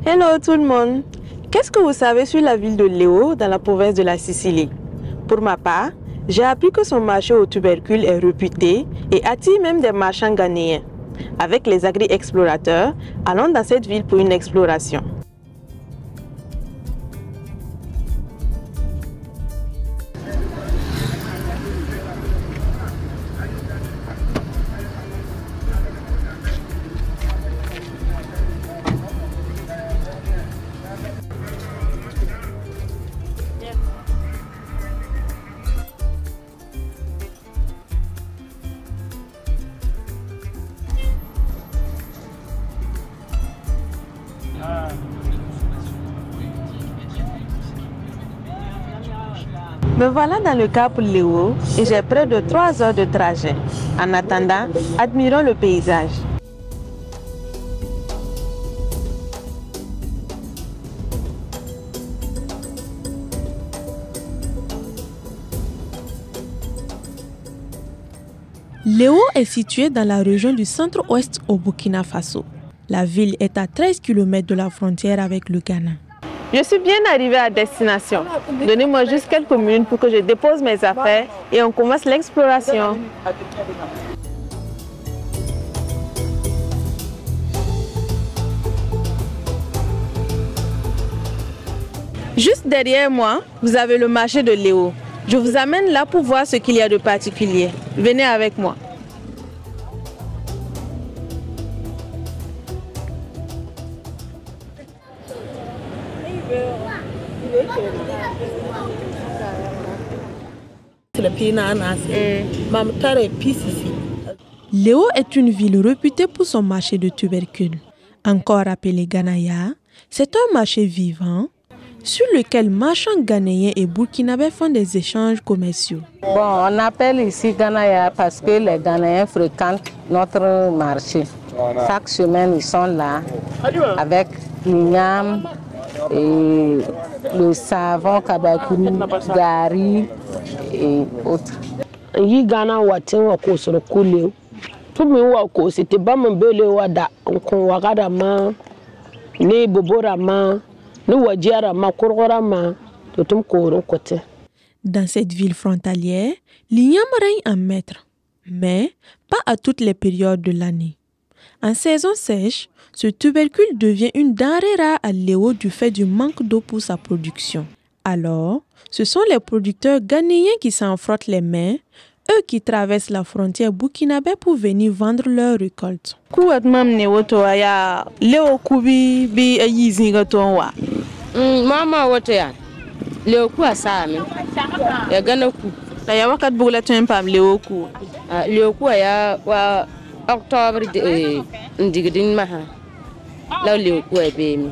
Hello tout le monde! Qu'est-ce que vous savez sur la ville de Leo dans la province de la Sicile? Pour ma part, j'ai appris que son marché aux tubercules est réputé et attire même des marchands ghanéens. Avec les agri-explorateurs, allons dans cette ville pour une exploration. Me voilà dans le Cap Léo et j'ai près de 3 heures de trajet. En attendant, admirons le paysage. Léo est située dans la région du centre-ouest au Burkina Faso. La ville est à 13 km de la frontière avec le Ghana. Je suis bien arrivée à destination. Donnez-moi juste quelques minutes pour que je dépose mes affaires et on commence l'exploration. Juste derrière moi, vous avez le marché de Léo. Je vous amène là pour voir ce qu'il y a de particulier. Venez avec moi. Léo est une ville réputée pour son marché de tubercules. Encore appelé Ghanaya, c'est un marché vivant sur lequel marchands ghanéens et burkinabés font des échanges commerciaux. Bon, on appelle ici Ghanaya parce que les Ghanéens fréquentent notre marché. Chaque semaine, ils sont là avec l'igname et le savon, kabakouni, gari et autres. Yi Ghana watin wa ko soro kule to mi wa ko c'était ba mon bele wada ko wakada ma ne bobora ma ne wajara ma korora ma to tum ko côté. Dans cette ville frontalière, l'igname règne en maître, mais pas à toutes les périodes de l'année. En saison sèche, ce tubercule devient une denrée rare à Léo du fait du manque d'eau pour sa production. Alors, ce sont les producteurs ghanéens qui s'en frottent les mains, eux qui traversent la frontière burkinabé pour venir vendre leurs récoltes. Mama woto ya Léo ku asami ya gana ku La ya wakat bugla tun pam Léo ku Léo ku ya wa octobre ndigidin maha la Léo ku be mi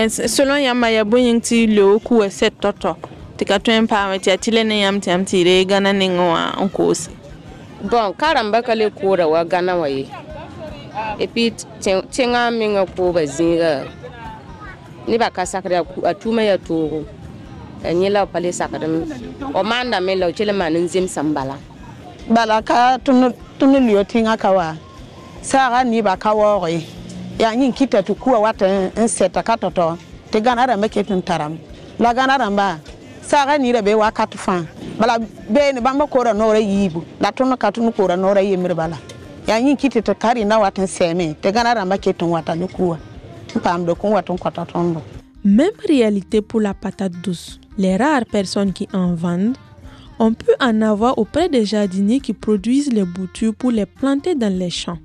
selon yama ya bonyin ti Léo ku e set toto tika tun pam ti atile ne yam ti am ti re gana ne ngwa onkosi. Bon karamba kale ko da wa gana waye et puis tinga minga ko bazinga ni ba kasakra atuma ya toro ni la pale sakadam o manda me la chele manin zim sambala balaka tunu liyo tinga kawa sara ni ba kawo ya nyin kita tukuwa wata nseta katoto te ganara make tun taram la ganara ba sara ni rebe wakatu fan bala be ne bamba ko ra nore yibu la tunu katunu ko ra nore yemir bala ya nyin kita to kari na wata seme te ganara make tun wata lukuwa. Même réalité pour la patate douce. Les rares personnes qui en vendent, on peut en avoir auprès des jardiniers qui produisent les boutures pour les planter dans les champs.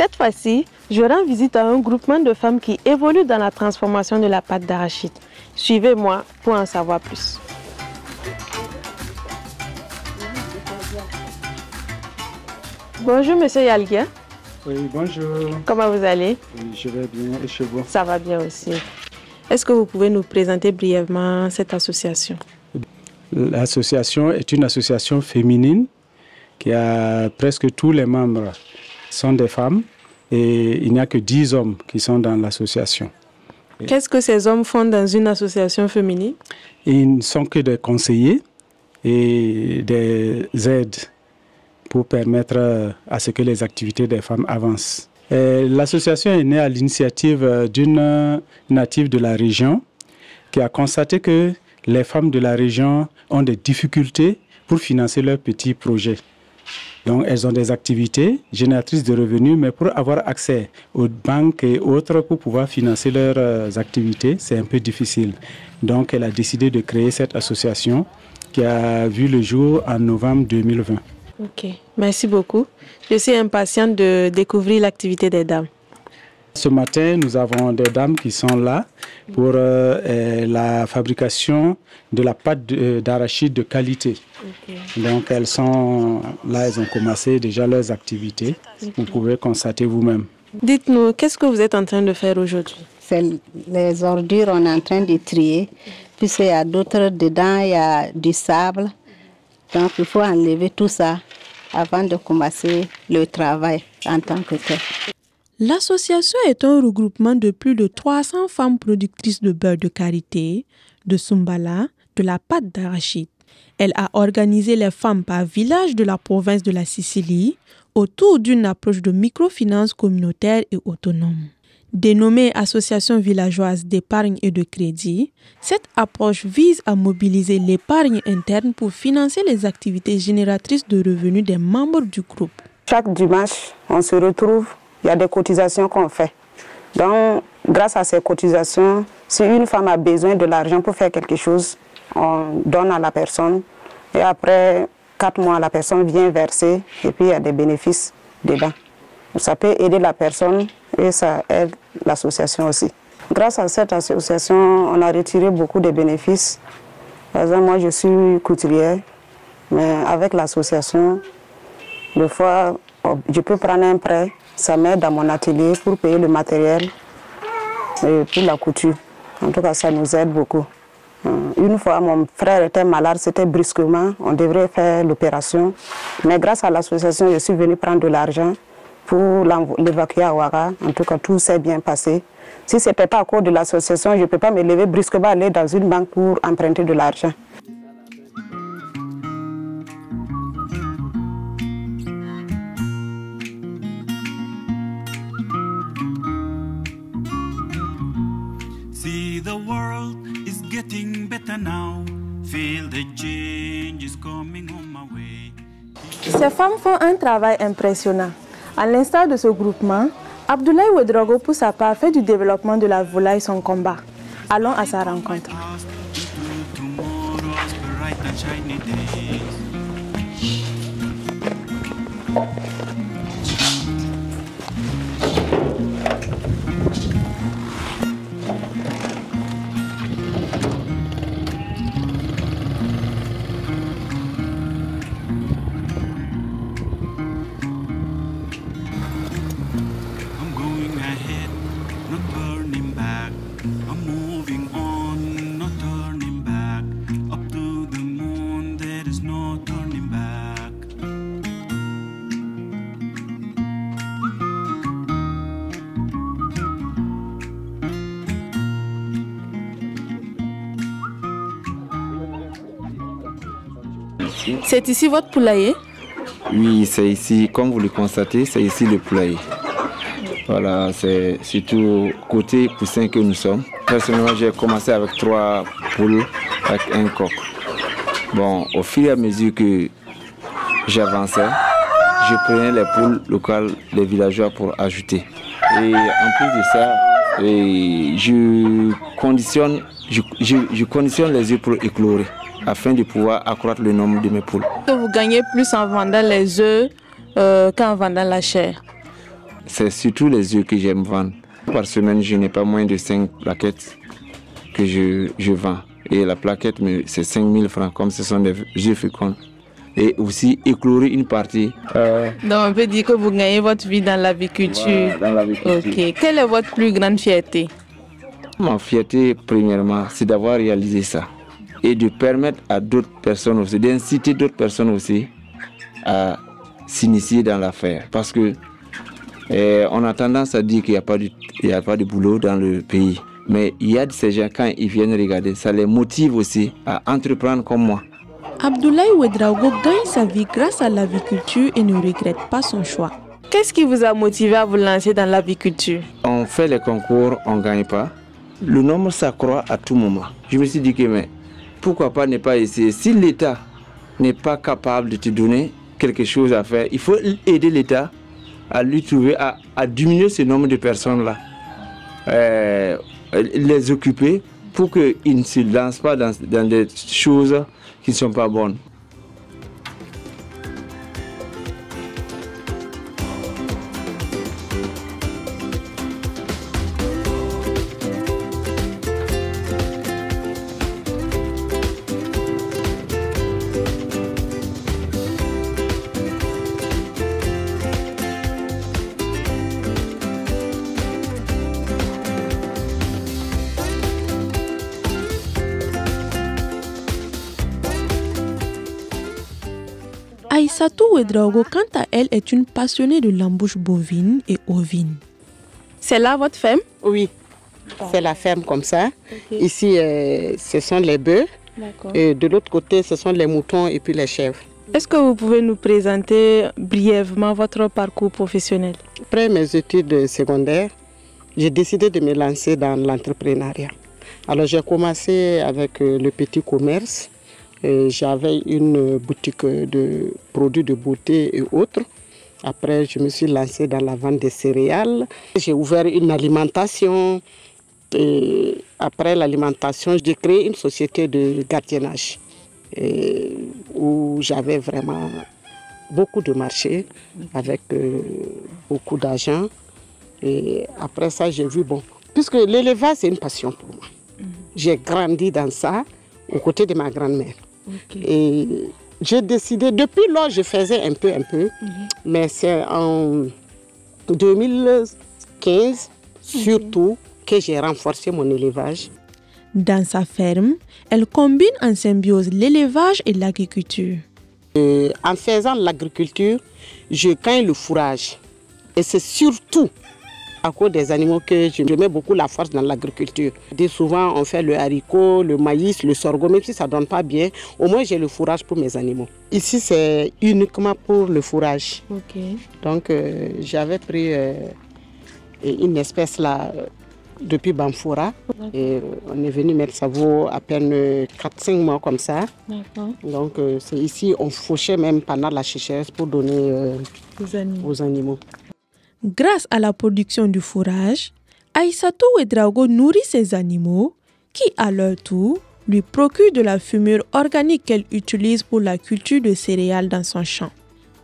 Cette fois-ci, je rends visite à un groupement de femmes qui évoluent dans la transformation de la pâte d'arachide. Suivez-moi pour en savoir plus. Bonjour Monsieur Yalgia. Oui, bonjour. Comment vous allez? Oui, je vais bien et chez vous? Ça va bien aussi. Est-ce que vous pouvez nous présenter brièvement cette association? L'association est une association féminine qui a presque tous les membres sont des femmes et il n'y a que 10 hommes qui sont dans l'association. Qu'est-ce que ces hommes font dans une association féminine? Ils ne sont que des conseillers et des aides pour permettre à ce que les activités des femmes avancent. L'association est née à l'initiative d'une native de la région qui a constaté que les femmes de la région ont des difficultés pour financer leurs petits projets. Donc elles ont des activités génératrices de revenus, mais pour avoir accès aux banques et autres pour pouvoir financer leurs activités, c'est un peu difficile. Donc elle a décidé de créer cette association qui a vu le jour en novembre 2020. Ok, merci beaucoup. Je suis impatiente de découvrir l'activité des dames. Ce matin, nous avons des dames qui sont là pour la fabrication de la pâte d'arachide de qualité. Okay. Donc elles sont là, elles ont commencé déjà leurs activités. Okay. Vous pouvez constater vous-même. Dites-nous, qu'est-ce que vous êtes en train de faire aujourd'hui? C'est les ordures, on est en train de trier. Puisqu'il y a d'autres dedans, il y a du sable. Donc il faut enlever tout ça avant de commencer le travail en tant que tel. L'association est un regroupement de plus de 300 femmes productrices de beurre de karité, de sumbala, de la pâte d'arachide. Elle a organisé les femmes par village de la province de la Sicile autour d'une approche de microfinance communautaire et autonome. Dénommée Association villageoise d'épargne et de crédit, cette approche vise à mobiliser l'épargne interne pour financer les activités génératrices de revenus des membres du groupe. Chaque dimanche, on se retrouve, il y a des cotisations qu'on fait. Donc, grâce à ces cotisations, si une femme a besoin de l'argent pour faire quelque chose, on donne à la personne. Et après 4 mois, la personne vient verser et puis il y a des bénéfices dedans. Ça peut aider la personne et ça aide l'association aussi. Grâce à cette association, on a retiré beaucoup de bénéfices. Par exemple, moi je suis couturière, mais avec l'association, des fois, je peux prendre un prêt, ça m'aide dans mon atelier pour payer le matériel et pour la couture. En tout cas, ça nous aide beaucoup. Une fois, mon frère était malade, c'était brusquement, on devrait faire l'opération. Mais grâce à l'association, je suis venue prendre de l'argent pour l'évacuer à Ouaga. En tout cas, tout s'est bien passé. Si ce n'était pas à cause de l'association, je ne peux pas me lever brusquement, aller dans une banque pour emprunter de l'argent. See the world is getting better now. Feel the change is coming on my way. Ces femmes font un travail impressionnant. À l'instar de ce groupement, Abdoulaye Ouedraogo, pour sa part, fait du développement de la volaille son combat. Allons à sa rencontre. C'est ici votre poulailler? Oui, c'est ici, comme vous le constatez, c'est ici le poulailler. Voilà, c'est surtout côté poussin que nous sommes. Personnellement, j'ai commencé avec 3 poules, avec un coq. Bon, au fur et à mesure que j'avançais, je prenais les poules locales des villageois pour ajouter. Et en plus de ça, je conditionne les œufs pour éclorer, afin de pouvoir accroître le nombre de mes poules. Vous gagnez plus en vendant les œufs qu'en vendant la chair? C'est surtout les œufs que j'aime vendre. Par semaine, je n'ai pas moins de 5 plaquettes que je vends. Et la plaquette, c'est 5 000 francs, comme ce sont des œufs féconds. Et aussi éclore une partie. Donc on peut dire que vous gagnez votre vie dans l'aviculture. Voilà, dans l'aviculture. Ok. Quelle est votre plus grande fierté? Ma fierté, premièrement, c'est d'avoir réalisé ça. Et de permettre à d'autres personnes aussi, d'inciter d'autres personnes aussi à s'initier dans l'affaire. Parce que on a tendance à dire qu'il n'y a pas de boulot dans le pays. Mais il y a de ces gens, quand ils viennent regarder, ça les motive aussi à entreprendre comme moi. Abdoulaye Ouedraogo gagne sa vie grâce à l'aviculture et ne regrette pas son choix. Qu'est-ce qui vous a motivé à vous lancer dans l'aviculture? On fait les concours, on ne gagne pas. Le nombre s'accroît à tout moment. Je me suis dit que mais pourquoi pas ne pas essayer. Si l'État n'est pas capable de te donner quelque chose à faire, il faut aider l'État à lui trouver, à diminuer ce nombre de personnes-là. Les occuper pour qu'ils ne se lancent pas dans des choses qui ne sont pas bonnes. Aïssatou Ouedraogo, quant à elle, est une passionnée de l'embouche bovine et ovine. C'est là votre ferme? Oui, c'est la ferme comme ça. Okay. Ici, ce sont les bœufs. Et de l'autre côté, ce sont les moutons et puis les chèvres. Est-ce que vous pouvez nous présenter brièvement votre parcours professionnel? Après mes études secondaires, j'ai décidé de me lancer dans l'entrepreneuriat. Alors j'ai commencé avec le petit commerce. J'avais une boutique de produits de beauté et autres. Après, je me suis lancée dans la vente des céréales. J'ai ouvert une alimentation. Et après l'alimentation, j'ai créé une société de gardiennage où j'avais vraiment beaucoup de marchés avec beaucoup d'argent. Et après ça, j'ai vu, bon, puisque l'élevage, c'est une passion pour moi. J'ai grandi dans ça, aux côtés de ma grand-mère. Okay. Et j'ai décidé, depuis lors je faisais un peu, mais c'est en 2015 surtout que j'ai renforcé mon élevage. Dans sa ferme, elle combine en symbiose l'élevage et l'agriculture. En faisant l'agriculture, je gagne le fourrage. Et c'est surtout à cause des animaux que je mets beaucoup la force dans l'agriculture. Souvent, on fait le haricot, le maïs, le sorgho, même si ça ne donne pas bien, au moins j'ai le fourrage pour mes animaux. Ici, c'est uniquement pour le fourrage. Okay. Donc, j'avais pris une espèce là depuis Banfora. Et on est venu mettre, ça vaut à peine 4-5 mois comme ça. Donc, c'est ici, on fauchait même pendant la sécheresse pour donner aux animaux. Grâce à la production du fourrage, Aïssatou Ouedraogo nourrit ses animaux qui, à leur tour, lui procurent de la fumure organique qu'elle utilise pour la culture de céréales dans son champ.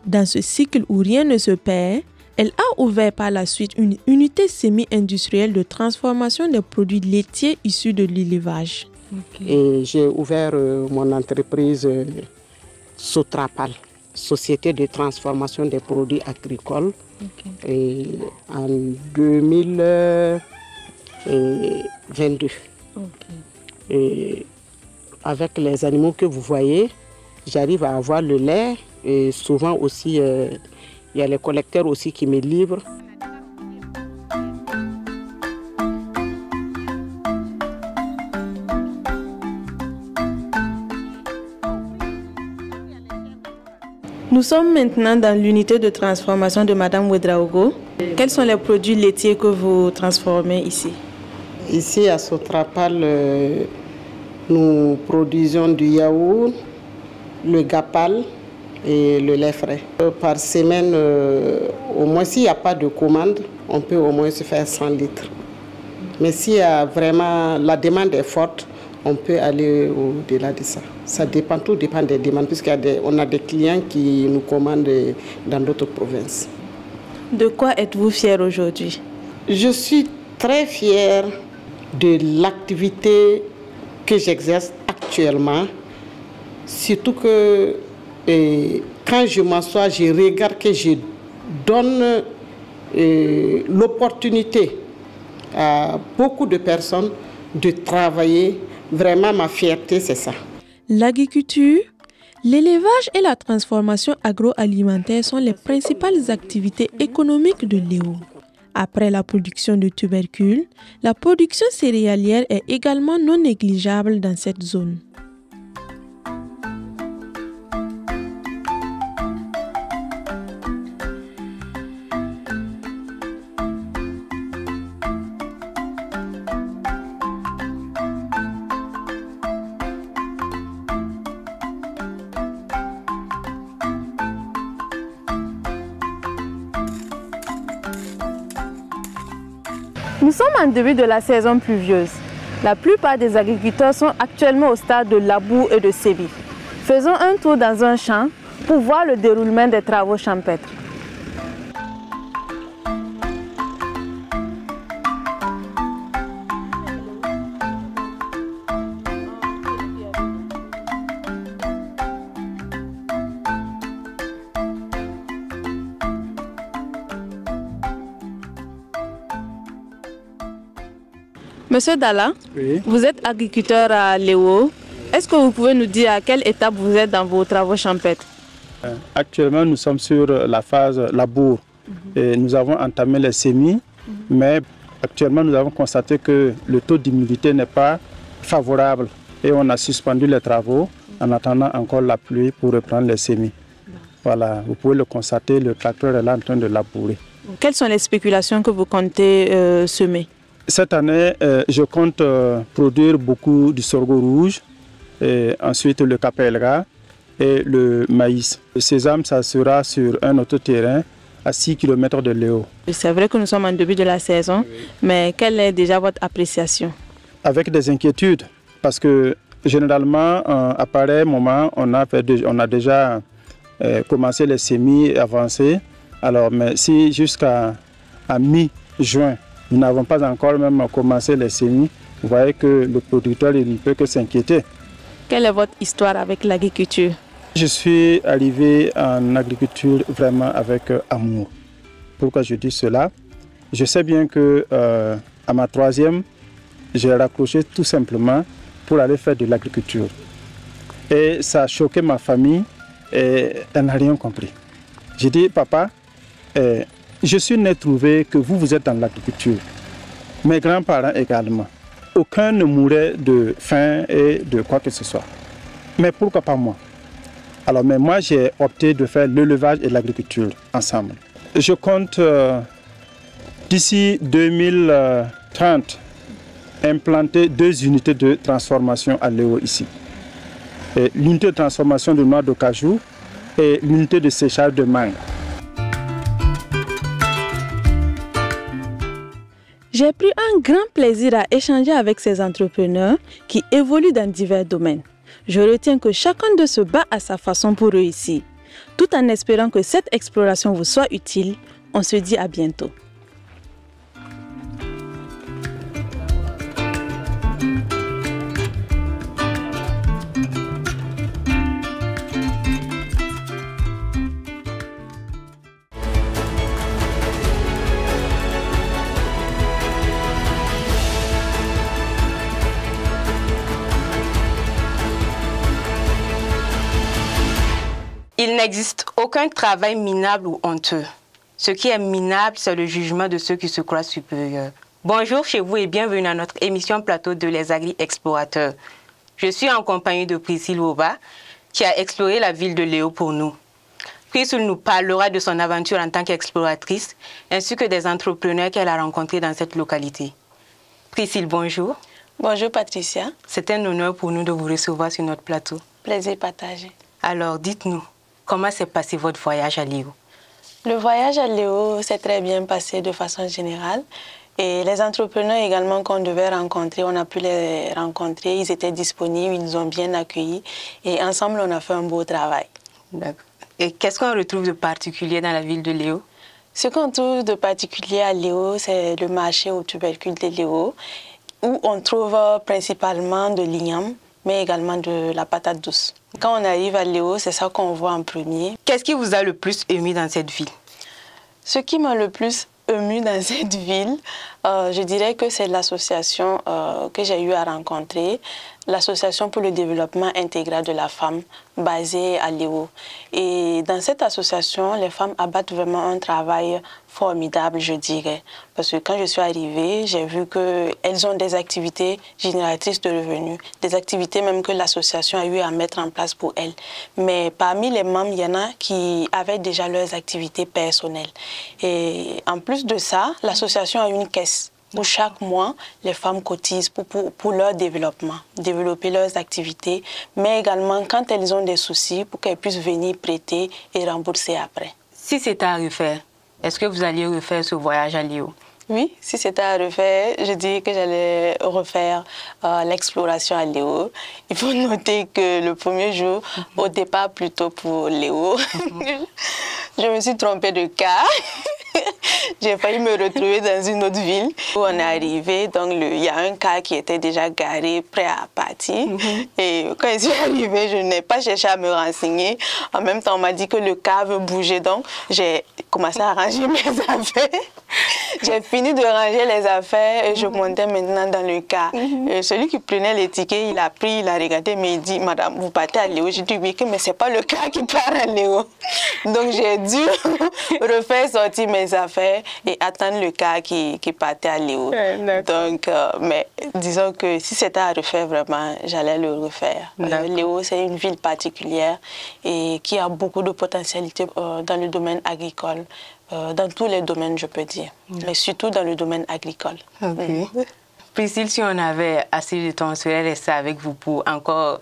Dans ce cycle où rien ne se perd, elle a ouvert par la suite une unité semi-industrielle de transformation des produits laitiers issus de l'élevage. Okay. Et j'ai ouvert mon entreprise Sotrapal, Société de transformation des produits agricoles. Okay. Et en 2022. Okay. Et avec les animaux que vous voyez, j'arrive à avoir le lait et souvent aussi il y a les collecteurs aussi qui me livrent. Nous sommes maintenant dans l'unité de transformation de Madame Ouedraogo. Quels sont les produits laitiers que vous transformez ici? Ici à Sotrapal, nous produisons du yaourt, le gapal et le lait frais. Par semaine, au moins s'il n'y a pas de commande, on peut au moins se faire 100 litres. Mais s'il y a vraiment la demande est forte, on peut aller au-delà de ça. Ça dépend, tout dépend des demandes, puisqu'on a des clients qui nous commandent dans d'autres provinces. De quoi êtes-vous fière aujourd'hui? Je suis très fière de l'activité que j'exerce actuellement. Surtout que quand je m'assois, je regarde que je donne l'opportunité à beaucoup de personnes de travailler. Vraiment, ma fierté, c'est ça. L'agriculture, l'élevage et la transformation agroalimentaire sont les principales activités économiques de Léo. Après la production de tubercules, la production céréalière est également non négligeable dans cette zone. Nous sommes en début de la saison pluvieuse. La plupart des agriculteurs sont actuellement au stade de labour et de sébi. Faisons un tour dans un champ pour voir le déroulement des travaux champêtres. Monsieur Dalla, oui. Vous êtes agriculteur à Léo. Est-ce que vous pouvez nous dire à quelle étape vous êtes dans vos travaux champêtres? Actuellement, nous sommes sur la phase labour. Et nous avons entamé les semis, mais actuellement, nous avons constaté que le taux d'humidité n'est pas favorable. Et on a suspendu les travaux en attendant encore la pluie pour reprendre les semis. Voilà, vous pouvez le constater, le tracteur est là en train de labourer. Quelles sont les spéculations que vous comptez semer? Cette année, je compte produire beaucoup du sorgho rouge, et ensuite le capelga et le maïs. Le sésame, ça sera sur un autre terrain à 6 km de Léo. C'est vrai que nous sommes en début de la saison, mais quelle est déjà votre appréciation? Avec des inquiétudes, parce que généralement, à pareil moment, on a déjà commencé les semis avancés. Alors, mais si jusqu'à mi-juin, nous n'avons pas encore même commencé les semis, vous voyez que le producteur il ne peut que s'inquiéter. Quelle est votre histoire avec l'agriculture? Je suis arrivé en agriculture vraiment avec amour. Pourquoi je dis cela? Je sais bien que à ma troisième, j'ai raccroché tout simplement pour aller faire de l'agriculture. Et ça a choqué ma famille et elle n'a rien compris. J'ai dit, papa, je suis né trouvé que vous êtes dans l'agriculture. Mes grands-parents également. Aucun ne mourait de faim et de quoi que ce soit. Mais pourquoi pas moi? Alors, mais moi, j'ai opté de faire l'élevage et l'agriculture ensemble. Je compte, d'ici 2030, implanter 2 unités de transformation à Léo ici. L'unité de transformation de noix de cajou et l'unité de séchage de mangue. J'ai pris un grand plaisir à échanger avec ces entrepreneurs qui évoluent dans divers domaines. Je retiens que chacun d'eux se bat à sa façon pour réussir. Tout en espérant que cette exploration vous soit utile, on se dit à bientôt. Il n'existe aucun travail minable ou honteux. Ce qui est minable, c'est le jugement de ceux qui se croient supérieurs. Bonjour chez vous et bienvenue à notre émission plateau de Les Agri-Explorateurs. Je suis en compagnie de Priscille Woba, qui a exploré la ville de Léo pour nous. Priscille nous parlera de son aventure en tant qu'exploratrice, ainsi que des entrepreneurs qu'elle a rencontrés dans cette localité. Priscille, bonjour. Bonjour Patricia. C'est un honneur pour nous de vous recevoir sur notre plateau. Plaisir partagé. Alors, dites-nous, comment s'est passé votre voyage à Léo? Le voyage à Léo s'est très bien passé de façon générale. Et les entrepreneurs également qu'on devait rencontrer, on a pu les rencontrer. Ils étaient disponibles, ils nous ont bien accueillis. Et ensemble, on a fait un beau travail. D'accord. Et qu'est-ce qu'on retrouve de particulier dans la ville de Léo? Ce qu'on trouve de particulier à Léo, c'est le marché aux tubercules de Léo, où on trouve principalement de l'igname, mais également de la patate douce. Quand on arrive à Léo, c'est ça qu'on voit en premier. Qu'est-ce qui vous a le plus ému dans cette ville? Ce qui m'a le plus ému dans cette ville, je dirais que c'est l'association que j'ai eu à rencontrer, l'association pour le développement intégral de la femme basée à Léo. Et dans cette association, les femmes abattent vraiment un travail formidable, je dirais. Parce que quand je suis arrivée, j'ai vu qu'elles ont des activités génératrices de revenus, des activités même que l'association a eu à mettre en place pour elles. Mais parmi les membres, il y en a qui avaient déjà leurs activités personnelles. Et en plus de ça, l'association a une caisse où chaque mois, les femmes cotisent pour leur développement, développer leurs activités, mais également quand elles ont des soucis, pour qu'elles puissent venir prêter et rembourser après. Si c'était à refaire, est-ce que vous alliez refaire ce voyage à Léo? Oui, si c'était à refaire, je dirais que j'allais refaire l'exploration à Léo. Il faut noter que le premier jour, au départ plutôt pour Léo, je me suis trompée de car. J'ai failli me retrouver dans une autre ville où on est arrivé. Donc, il y a un car qui était déjà garé, prêt à partir. Et quand je suis arrivée, je n'ai pas cherché à me renseigner. En même temps, on m'a dit que le car veut bouger. Donc, j'ai commencé à ranger mes affaires. J'ai fini de ranger les affaires et je montais maintenant dans le car. Et celui qui prenait les tickets, il a pris, il a regardé, mais il dit, madame, vous partez à Léo? J'ai dit oui, mais ce n'est pas le car qui part à Léo. Donc j'ai dû refaire sortir mes affaires et attendre le car qui partait à Léo. Donc, mais disons que si c'était à refaire vraiment, j'allais le refaire. Léo, c'est une ville particulière et qui a beaucoup de potentialités dans le domaine agricole. Dans tous les domaines, je peux dire, mais surtout dans le domaine agricole. Priscille, si on avait assez de temps, on serait resté avec vous pour encore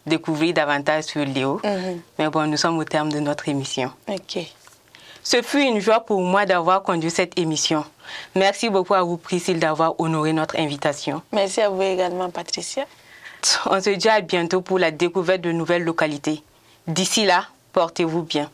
découvrir davantage sur Léo. Mais bon, nous sommes au terme de notre émission. Ce fut une joie pour moi d'avoir conduit cette émission. Merci beaucoup à vous, Priscille, d'avoir honoré notre invitation. Merci à vous également, Patricia. On se dit à bientôt pour la découverte de nouvelles localités. D'ici là, portez-vous bien.